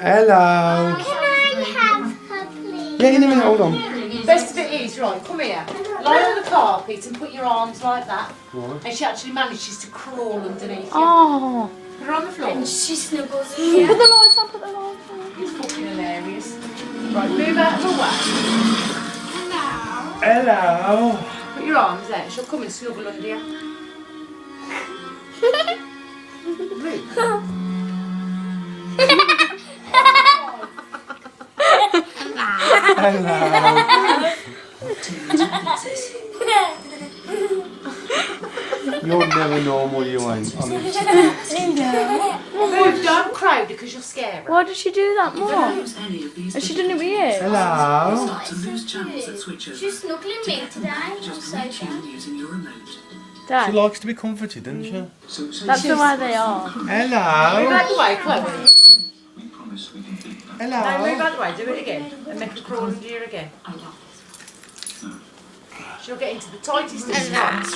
Hello. Can I have her, please? Yeah, in a minute, hold on. Best bit is, right, come here. Lie on the carpet and put your arms like that. Right. And she actually manages to crawl underneath you. Oh. Put her on the floor. And she snuggles in. Put the lights on, put the lights on. It's fucking hilarious. Right, move out of the way. Hello. Put your arms there. She'll come and snuggle under you. Move. Hello. You're never normal, you ain't. Honest. Move, don't crowd because you'll scare her. Why did she do that more? Has she done it with you? Hello. She's snuggling me today. I'm so sad. She Dad, likes to be comforted, doesn't she? that's the way they are. Move Hello. out the way, Chloe. Hello. No, move out the way. Do it again. And make her crawl under you again. She'll get into the tightest of spots.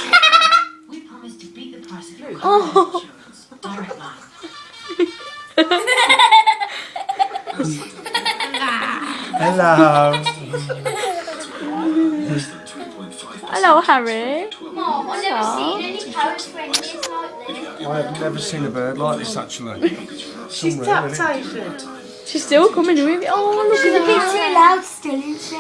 We promise to beat the price of your Oh. insurance. Direct line. Hello. Hello, Harry. Mom, I've never seen any parrots friendlies like this. I've never seen a bird like this, actually. She's tap-tated. She's still coming with you. Oh, look She's a at bit that. too loud still, isn't she?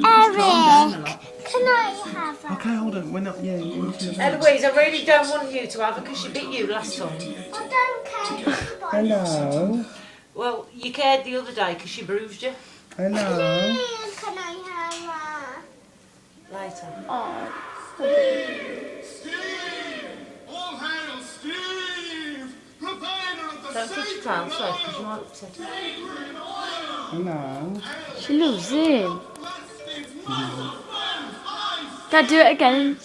Eric, can I have her? Okay, hold on. We're not. Yeah. Eloise, I really don't want you to have her because she bit you last time. I don't care. Hello. Well, you cared the other day because she bruised you. Hello. Please, can I have her? Later. Oh. All hail Steve, provider of the Don't touch your tail, sorry, because you might upset her. Hello. She loves him. Dad, do it again.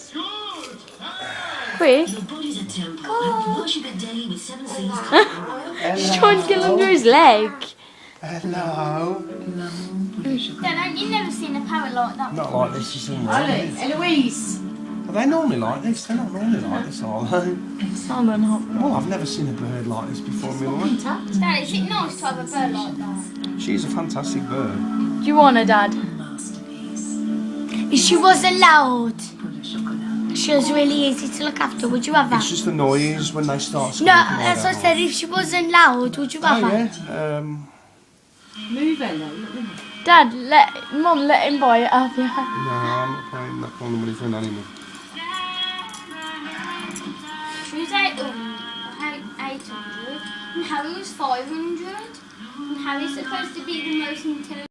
Quick. Your body's a temple, and worship it daily with 7 seas. She's trying to get under his leg. Hello. Dad, you've never seen a parrot like that. Not like this, is it? Eloise! Are they normally like this? They're not normally like this, are they? Oh, no, no. Well, I've never seen a bird like this before in my life. Dad, is it nice to have a bird like that? She's a fantastic bird. Do you want her, Dad? If she wasn't loud, she was really easy to look after. Would you have her? It's just the noise when they start No, squeaking. I that's what I don't said. If she wasn't loud, would you have like. her? Oh, yeah. Move Ella. Dad, Mum, let him buy it off you. No, I'm not paying that kind of money for an animal. She was 800, and Harry was 500. And Harry's supposed to be the most intelligent.